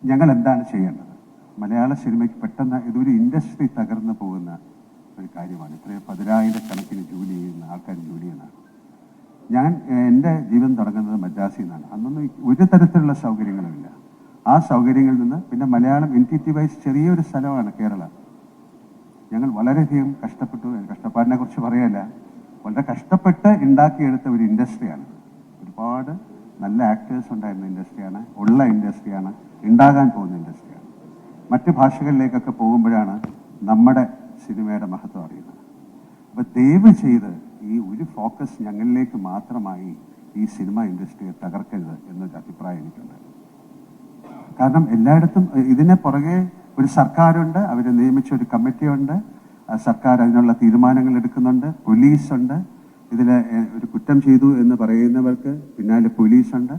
ഞങ്ങൾ എന്താണ് ചെയ്യേണ്ടത്? മലയാള സിനിമയ്ക്ക് പെട്ടെന്ന് ഇതൊരു ഇൻഡസ്ട്രി തകർന്നു പോകുന്ന ഒരു കാര്യമാണ്. ഇത്രയും 10,000 ജോലി ചെയ്യുന്ന ആൾക്കാർ ജോലി ചെയ്യുന്നതാണ്. എൻ്റെ ജീവിതം തുടങ്ങുന്നത് മദ്രാസിൽ നിന്നാണ്. അന്നൊന്നും ഒരു തരത്തിലുള്ള സൗകര്യങ്ങളുമില്ല. ആ സൗകര്യങ്ങളിൽ നിന്ന് പിന്നെ മലയാളം എൻറ്റിറ്റി വൈസ് ചെറിയൊരു സ്ഥലമാണ് കേരളം. ഞങ്ങൾ വളരെയധികം കഷ്ടപ്പെട്ടു. കഷ്ടപ്പാടിനെ കുറിച്ച് പറയല്ല, വളരെ കഷ്ടപ്പെട്ട് ഉണ്ടാക്കിയെടുത്ത ഒരു ഇൻഡസ്ട്രിയാണ്. ഒരുപാട് നല്ല ആക്ടേഴ്സ് ഉണ്ടായിരുന്ന ഇൻഡസ്ട്രിയാണ്, ഉള്ള ഇൻഡസ്ട്രിയാണ്, ഉണ്ടാകാൻ പോകുന്ന ഇൻഡസ്ട്രിയാണ്. മറ്റ് ഭാഷകളിലേക്കൊക്കെ പോകുമ്പോഴാണ് നമ്മുടെ സിനിമയുടെ മഹത്വം അറിയുന്നത്. അപ്പോൾ ദയവ് ചെയ്ത് ഈ ഒരു ഫോക്കസ് ഞങ്ങളിലേക്ക് മാത്രമായി ഈ സിനിമ ഇൻഡസ്ട്രിയെ തകർക്കരുത് എന്നൊരു അഭിപ്രായം എനിക്കുണ്ട്. കാരണം എല്ലായിടത്തും ഇതിനെ പുറകെ ഒരു സർക്കാരുണ്ട്, അവർ നിയമിച്ച ഒരു കമ്മിറ്റിയുണ്ട്, സർക്കാർ അതിനുള്ള തീരുമാനങ്ങൾ എടുക്കുന്നുണ്ട്, പോലീസുണ്ട്. ഇതിൽ ഒരു കുറ്റം ചെയ്തു എന്ന് പറയുന്നവർക്ക് പിന്നാലെ പോലീസുണ്ട്,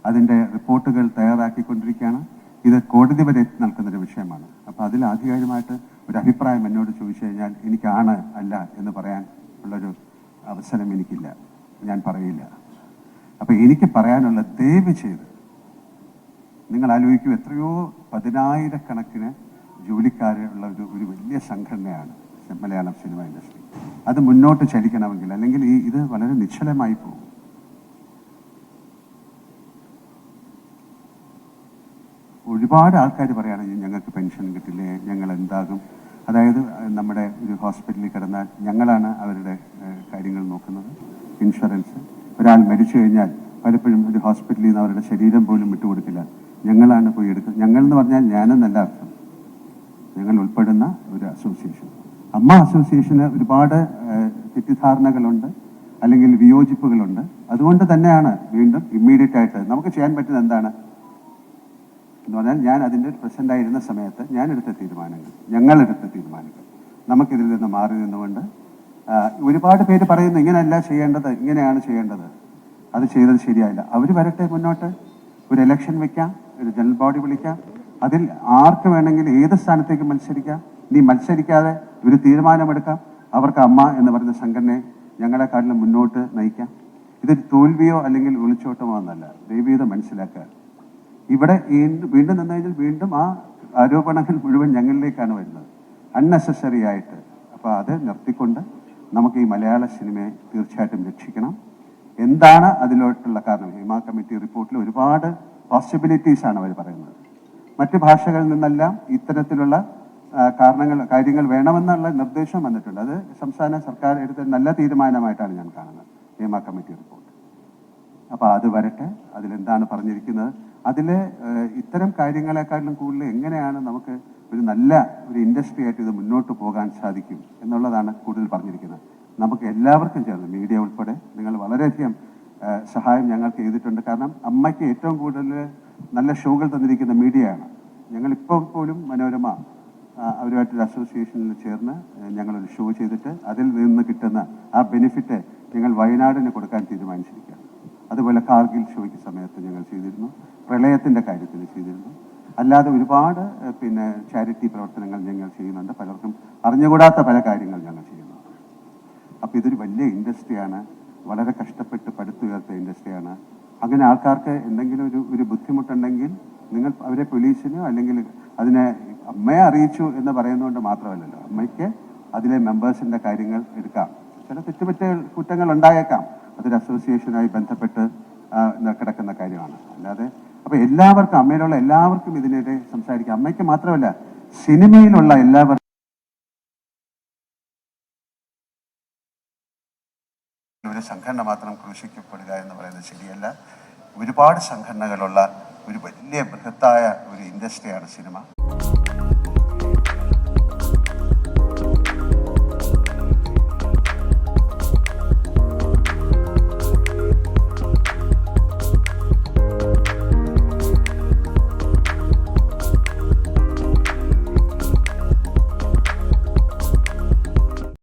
അതിൻ്റെ റിപ്പോർട്ടുകൾ തയ്യാറാക്കിക്കൊണ്ടിരിക്കുകയാണ്. ഇത് കോടതി വരെ എത്തി നിൽക്കുന്നൊരു വിഷയമാണ്. അപ്പോൾ അതിൽ ആധികാരികമായിട്ട് ഒരു അഭിപ്രായം എന്നോട് ചോദിച്ചു കഴിഞ്ഞാൽ എനിക്കാണ് അല്ല എന്ന് പറയാൻ ഉള്ളൊരു അവസരം എനിക്കില്ല, ഞാൻ പറയില്ല. അപ്പോൾ എനിക്ക് പറയാനുള്ള ദയവ് ചെയ്ത് നിങ്ങൾ ആലോചിക്കൂ, എത്രയോ 10,000 ജോലിക്കാരുള്ള ഒരു വലിയ സംഘടനയാണ് മലയാളം സിനിമ ഇൻഡസ്ട്രി. അത് മുന്നോട്ട് ചലിക്കണമെങ്കിൽ അല്ലെങ്കിൽ ഇത് വളരെ നിശ്ചലമായി പോകും. ഒരുപാട് ആൾക്കാർ പറയുകയാണെങ്കിൽ ഞങ്ങൾക്ക് പെൻഷൻ കിട്ടില്ലേ, ഞങ്ങൾ എന്താകും. അതായത് നമ്മുടെ ഒരു ഹോസ്പിറ്റലിൽ കിടന്നാൽ ഞങ്ങളാണ് അവരുടെ കാര്യങ്ങൾ നോക്കുന്നത്. ഇൻഷുറൻസ്, ഒരാൾ മരിച്ചു കഴിഞ്ഞാൽ പലപ്പോഴും ഒരു ഹോസ്പിറ്റലിൽ നിന്ന് അവരുടെ ശരീരം പോലും വിട്ടുകൊടുക്കില്ല, ഞങ്ങളാണ് പോയി എടുക്കുന്നത്. ഞങ്ങൾ എന്ന് പറഞ്ഞാൽ ഞാനെന്നല്ല അർത്ഥം, ഞങ്ങൾ ഉൾപ്പെടുന്ന ഒരു അസോസിയേഷൻ. അമ്മ അസോസിയേഷന് ഒരുപാട് തെറ്റിദ്ധാരണകളുണ്ട്, അല്ലെങ്കിൽ വിയോജിപ്പുകളുണ്ട്. അതുകൊണ്ട് തന്നെയാണ് വീണ്ടും ഇമ്മീഡിയറ്റ് ആയിട്ട് നമുക്ക് ചെയ്യാൻ പറ്റുന്നത് എന്താണ് എന്ന് പറഞ്ഞാൽ, ഞാൻ അതിൻ്റെ പ്രസിഡൻ്റായിരുന്ന സമയത്ത് ഞങ്ങളെടുത്ത തീരുമാനങ്ങൾ നമുക്കിതിൽ നിന്ന് മാറി നിന്നുകൊണ്ട് ഒരുപാട് പേര് പറയുന്നു ഇങ്ങനെയല്ല ചെയ്യേണ്ടത്, ഇങ്ങനെയാണ് ചെയ്യേണ്ടത്, അത് ചെയ്തത് ശരിയായില്ല. അവർ വരട്ടെ മുന്നോട്ട്, ഒരു ഇലക്ഷൻ വെക്കാം, ഒരു ജനറൽ ബോഡി വിളിക്കാം, അതിൽ ആർക്ക് വേണമെങ്കിൽ ഏത് സ്ഥാനത്തേക്ക് മത്സരിക്കാം. നീ മത്സരിക്കാതെ ഒരു തീരുമാനമെടുക്കാം, അവർക്ക് അമ്മ എന്ന് പറയുന്ന സംഘടനയെ ഞങ്ങളെക്കാട്ടിലും മുന്നോട്ട് നയിക്കാം. ഇതൊരു തോൽവിയോ അല്ലെങ്കിൽ ഒളിച്ചോട്ടമോ എന്നല്ല, ദൈവീതം മനസ്സിലാക്കുക. ഇവിടെ വീണ്ടും നിന്ന് കഴിഞ്ഞാൽ വീണ്ടും ആ ആരോപണങ്ങൾ മുഴുവൻ ഞങ്ങളിലേക്കാണ് വരുന്നത്, അൺനെസസറി ആയിട്ട്. അപ്പോൾ അത് നിർത്തിക്കൊണ്ട് നമുക്ക് ഈ മലയാള സിനിമയെ തീർച്ചയായിട്ടും രക്ഷിക്കണം. എന്താണ് അതിലോട്ടുള്ള കാരണം? ഹിമ കമ്മിറ്റി റിപ്പോർട്ടിൽ ഒരുപാട് പോസിബിലിറ്റീസാണ് അവർ പറയുന്നത്. മറ്റ് ഭാഷകളിൽ നിന്നെല്ലാം ഇത്തരത്തിലുള്ള കാര്യങ്ങൾ വേണമെന്നുള്ള നിർദ്ദേശം വന്നിട്ടുണ്ട്. അത് സംസ്ഥാന സർക്കാർ എടുത്ത നല്ല തീരുമാനമായിട്ടാണ് ഞാൻ കാണുന്നത്, ഹിമ കമ്മിറ്റി റിപ്പോർട്ട്. അപ്പോൾ അത് വരട്ടെ, അതിലെന്താണ് പറഞ്ഞിരിക്കുന്നത്. അതിൽ ഇത്തരം കാര്യങ്ങളെക്കാട്ടിലും കൂടുതൽ എങ്ങനെയാണ് നമുക്ക് ഒരു നല്ല ഒരു ഇൻഡസ്ട്രി ആയിട്ട് ഇത് മുന്നോട്ട് പോകാൻ സാധിക്കും എന്നുള്ളതാണ് കൂടുതൽ പറഞ്ഞിരിക്കുന്നത്. നമുക്ക് എല്ലാവർക്കും ചേർന്ന്, മീഡിയ ഉൾപ്പെടെ, നിങ്ങൾ വളരെയധികം സഹായം ഞങ്ങൾക്ക് ചെയ്തിട്ടുണ്ട്. കാരണം അമ്മയ്ക്ക് ഏറ്റവും കൂടുതൽ നല്ല ഷോകൾ തന്നിരിക്കുന്ന മീഡിയയാണ്. ഞങ്ങളിപ്പോൾ പോലും മനോരമ അവരുമായിട്ടൊരു അസോസിയേഷനിൽ ചേർന്ന് ഞങ്ങളൊരു ഷോ ചെയ്തിട്ട് അതിൽ നിന്ന് കിട്ടുന്ന ആ ബെനിഫിറ്റ് ഞങ്ങൾ വയനാടിന് കൊടുക്കാൻ തീരുമാനിച്ചിരിക്കുകയാണ്. അതുപോലെ കാർഗിൽ ഷോയ്ക്ക് സമയത്ത് ഞങ്ങൾ ചെയ്തിരുന്നു, പ്രളയത്തിൻ്റെ കാര്യത്തിൽ ചെയ്തിരുന്നു. അല്ലാതെ ഒരുപാട് ചാരിറ്റി പ്രവർത്തനങ്ങൾ ഞങ്ങൾ ചെയ്യുന്നുണ്ട്. പലർക്കും അറിഞ്ഞുകൂടാത്ത പല കാര്യങ്ങൾ ഞങ്ങൾ ചെയ്യുന്നു. അപ്പോൾ ഇതൊരു വലിയ ഇൻഡസ്ട്രിയാണ്, വളരെ കഷ്ടപ്പെട്ട് പടുത്തുയർത്തിയ ഇൻഡസ്ട്രിയാണ്. അങ്ങനെ ആൾക്കാർക്ക് എന്തെങ്കിലും ഒരു ബുദ്ധിമുട്ടുണ്ടെങ്കിൽ നിങ്ങൾ അവരെ പോലീസിനോ അല്ലെങ്കിൽ അതിനെ അമ്മയെ അറിയിച്ചു എന്ന് പറയുന്നതുകൊണ്ട് മാത്രമല്ലല്ലോ, അമ്മയ്ക്ക് അതിലെ മെമ്പേഴ്സിൻ്റെ കാര്യങ്ങൾ എടുക്കാം. ചില കുറ്റങ്ങൾ ഉണ്ടായേക്കാം, അതൊരു അസോസിയേഷനായി ബന്ധപ്പെട്ട് കിടക്കുന്ന കാര്യമാണ്. അല്ലാതെ അപ്പോൾ എല്ലാവർക്കും, അമ്മയിലുള്ള എല്ലാവർക്കും ഇതിനെതിരെ സംസാരിക്കാം. അമ്മയ്ക്ക് മാത്രമല്ല, സിനിമയിലുള്ള എല്ലാവർക്കും ഒരു സംഘടന മാത്രം ക്രൂശിക്കപ്പെടുക എന്ന് പറയുന്നത് ശരിയല്ല. ഒരുപാട് സംഘടനകളുള്ള ഒരു വലിയ ബൃഹത്തായ ഒരു ഇൻഡസ്ട്രിയാണ് സിനിമ.